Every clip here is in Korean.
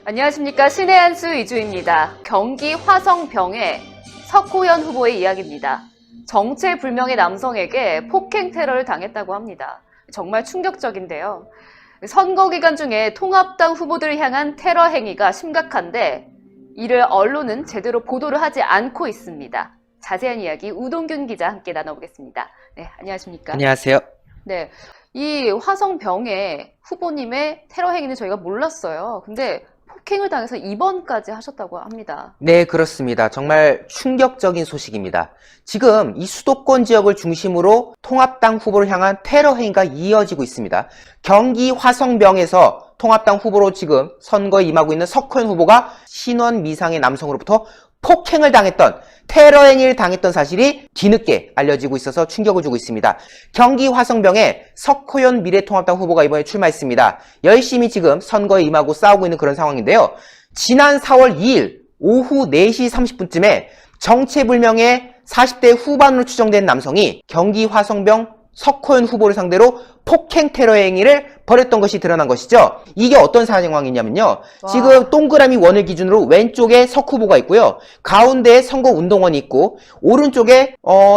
안녕하십니까. 신의 한수 이주입니다. 경기 화성병의 석호연 후보의 이야기입니다. 정체불명의 남성에게 폭행 테러를 당했다고 합니다. 정말 충격적인데요. 선거 기간 중에 통합당 후보들을 향한 테러 행위가 심각한데 이를 언론은 제대로 보도를 하지 않고 있습니다. 자세한 이야기 우동균 기자 함께 나눠보겠습니다. 네, 안녕하십니까? 안녕하세요. 네, 이 화성병의 후보님의 테러 행위는 저희가 몰랐어요. 근데 폭행을 당해서 입원까지 하셨다고 합니다. 네, 그렇습니다. 정말 충격적인 소식입니다. 지금 이 수도권 지역을 중심으로 통합당 후보를 향한 테러 행위가 이어지고 있습니다. 경기 화성병에서 통합당 후보로 지금 선거에 임하고 있는 석호연 후보가 신원 미상의 남성으로부터 폭행을 당했던, 테러 행위를 당했던 사실이 뒤늦게 알려지고 있어서 충격을 주고 있습니다. 경기 화성병에 석호연 미래통합당 후보가 이번에 출마했습니다. 열심히 지금 선거에 임하고 싸우고 있는 그런 상황인데요. 지난 4월 2일 오후 4시 30분쯤에 정체불명의 40대 후반으로 추정된 남성이 경기 화성병 석호연 후보를 상대로 폭행 테러 행위를 벌였던 것이 드러난 것이죠. 이게 어떤 상황이냐면요. 지금 동그라미 원을 기준으로 왼쪽에 석 후보가 있고요. 가운데에 선거운동원이 있고 오른쪽에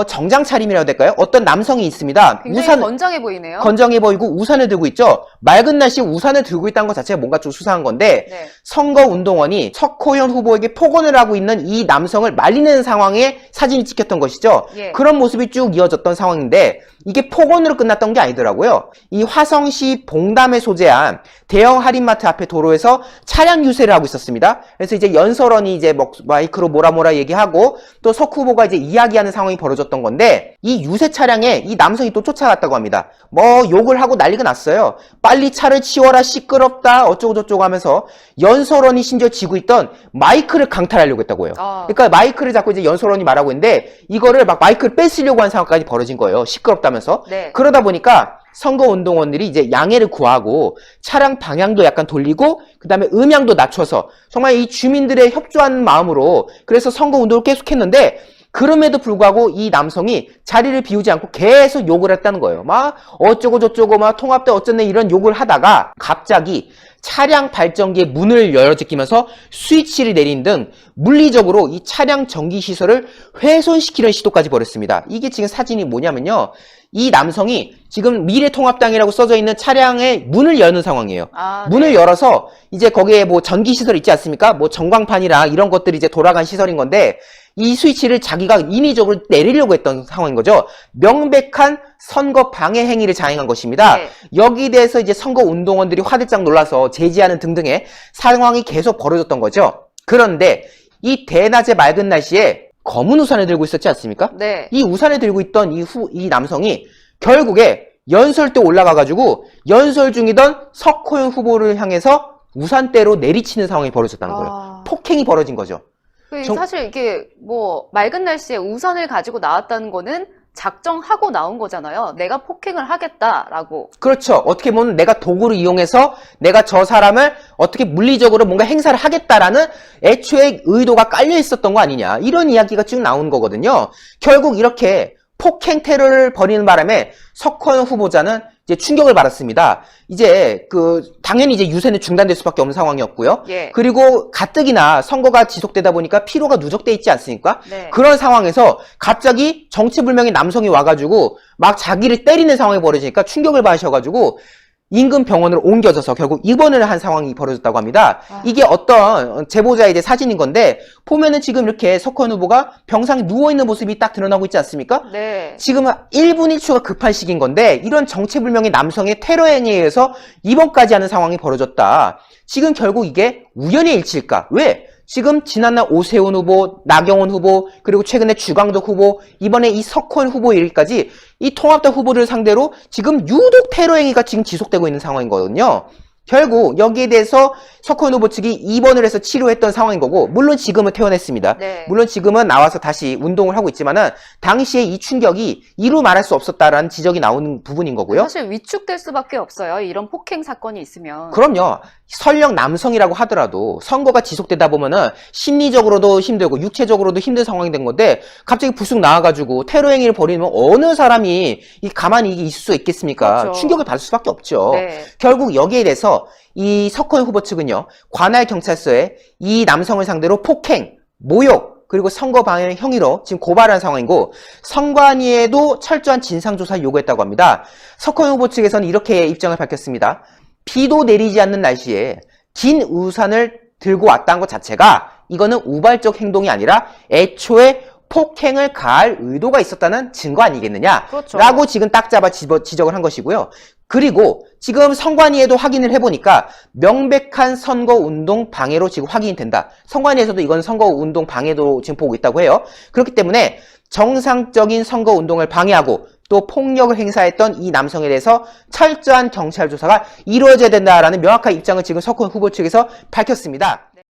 정장 차림이라고 해야 될까요? 어떤 남성이 있습니다. 굉장히 건장해 보이네요. 건장해 보이고 우산을 들고 있죠. 맑은 날씨에 우산을 들고 있다는 것 자체가 뭔가 좀 수상한 건데 네. 선거운동원이 석호연 후보에게 폭언을 하고 있는 이 남성을 말리는 상황에 사진이 찍혔던 것이죠. 예. 그런 모습이 쭉 이어졌던 상황인데 이게 폭언으로 끝났던 게 아니더라고요. 이 화성시 봉담에 소재한 대형 할인마트 앞에 도로에서 차량 유세를 하고 있었습니다. 그래서 이제 연설원이 이제 마이크로 뭐라 얘기하고 또 석 후보가 이제 이야기하는 상황이 벌어졌던 건데 이 유세 차량에 이 남성이 또 쫓아갔다고 합니다. 뭐 욕을 하고 난리가 났어요. 빨리 차를 치워라, 시끄럽다, 어쩌고저쩌고 하면서 연설원이 심지어 쥐고 있던 마이크를 강탈하려고 했다고요. 그러니까 마이크를 잡고 이제 연설원이 말하고 있는데 이거를 막 마이크를 뺏으려고 한 상황까지 벌어진 거예요. 시끄럽다면서. 네. 그러다 보니까 선거운동원들이 이제 양해를 구하고 차량 방향도 약간 돌리고 그 다음에 음향도 낮춰서 정말 이 주민들의 협조하는 마음으로 그래서 선거운동을 계속했는데 그럼에도 불구하고 이 남성이 자리를 비우지 않고 계속 욕을 했다는 거예요. 막 어쩌고저쩌고 막 통합대 어쩌네 이런 욕을 하다가 갑자기 차량 발전기의 문을 열어제끼면서 스위치를 내린 등 물리적으로 이 차량 전기시설을 훼손시키는 시도까지 벌였습니다. 이게 지금 사진이 뭐냐면요. 이 남성이 지금 미래통합당이라고 써져 있는 차량의 문을 여는 상황이에요. 문을 열어서 이제 거기에 뭐 전기시설 있지 않습니까? 뭐 전광판이랑 이런 것들이 이제 돌아간 시설인 건데 이 스위치를 자기가 인위적으로 내리려고 했던 상황인 거죠. 명백한 선거 방해 행위를 자행한 것입니다. 네. 여기에 대해서 이제 선거 운동원들이 화들짝 놀라서 제지하는 등등의 상황이 계속 벌어졌던 거죠. 그런데 이 대낮의 맑은 날씨에 검은 우산을 들고 있었지 않습니까? 네. 이 우산을 들고 있던 이 남성이 결국에 연설대 올라가가지고 연설 중이던 석호연 후보를 향해서 우산대로 내리치는 상황이 벌어졌다는 거예요. 폭행이 벌어진 거죠. 사실 이게 뭐 맑은 날씨에 우산을 가지고 나왔다는 거는 작정하고 나온 거잖아요. 내가 폭행을 하겠다라고. 그렇죠. 어떻게 보면 내가 도구를 이용해서 내가 저 사람을 어떻게 물리적으로 뭔가 행사를 하겠다라는 애초에 의도가 깔려 있었던 거 아니냐. 이런 이야기가 쭉 나오는 거거든요. 결국 이렇게 폭행 테러를 벌이는 바람에 석호연 후보자는 이제 충격을 받았습니다. 이제 당연히 이제 유세는 중단될 수밖에 없는 상황이었고요. 예. 그리고 가뜩이나 선거가 지속되다 보니까 피로가 누적돼 있지 않습니까? 네. 그런 상황에서 갑자기 정체불명의 남성이 와가지고 막 자기를 때리는 상황이 벌어지니까 충격을 받으셔가지고 인근 병원으로 옮겨져서 결국 입원을 한 상황이 벌어졌다고 합니다. 이게 어떤 제보자의 이제 사진인 건데 보면은 지금 이렇게 석호연 후보가 병상에 누워있는 모습이 딱 드러나고 있지 않습니까? 네. 지금 1분 1초가 급한 시기인 건데 이런 정체불명의 남성의 테러 행위에 의해서 입원까지 하는 상황이 벌어졌다. 지금 결국 이게 우연의 일치일까? 왜? 지금 지난날 오세훈 후보, 나경원 후보, 그리고 최근에 주광덕 후보, 이번에 이 석호연 후보 일까지 이 통합당 후보를 상대로 지금 유독 테러 행위가 지금 지속되고 있는 상황인 거거든요. 결국 여기에 대해서 석호연 후보 측이 입원을 해서 치료했던 상황인 거고 물론 지금은 퇴원했습니다. 네. 물론 지금은 나와서 다시 운동을 하고 있지만은 당시에 이 충격이 이루 말할 수 없었다라는 지적이 나오는 부분인 거고요. 사실 위축될 수밖에 없어요. 이런 폭행 사건이 있으면. 그럼요. 설령 남성이라고 하더라도 선거가 지속되다 보면은 심리적으로도 힘들고 육체적으로도 힘든 상황이 된 건데 갑자기 불쑥 나와가지고 테러 행위를 벌이면 어느 사람이 가만히 있을 수 있겠습니까? 그렇죠. 충격을 받을 수밖에 없죠. 네. 결국 여기에 대해서 따라서 이 석호현 후보 측은요, 관할 경찰서에 이 남성을 상대로 폭행, 모욕, 그리고 선거 방해 혐의로 지금 고발한 상황이고, 선관위에도 철저한 진상조사를 요구했다고 합니다. 석호현 후보 측에서는 이렇게 입장을 밝혔습니다. 비도 내리지 않는 날씨에 긴 우산을 들고 왔다는 것 자체가 이거는 우발적 행동이 아니라 애초에 폭행을 가할 의도가 있었다는 증거 아니겠느냐? 그렇죠. 라고 지금 딱 잡아 지적을 한 것이고요. 그리고 지금 선관위에도 확인을 해보니까 명백한 선거운동 방해로 지금 확인이 된다. 선관위에서도 이건 선거운동 방해로 지금 보고 있다고 해요. 그렇기 때문에 정상적인 선거운동을 방해하고 또 폭력을 행사했던 이 남성에 대해서 철저한 경찰 조사가 이루어져야 된다라는 명확한 입장을 지금 석호현 후보 측에서 밝혔습니다.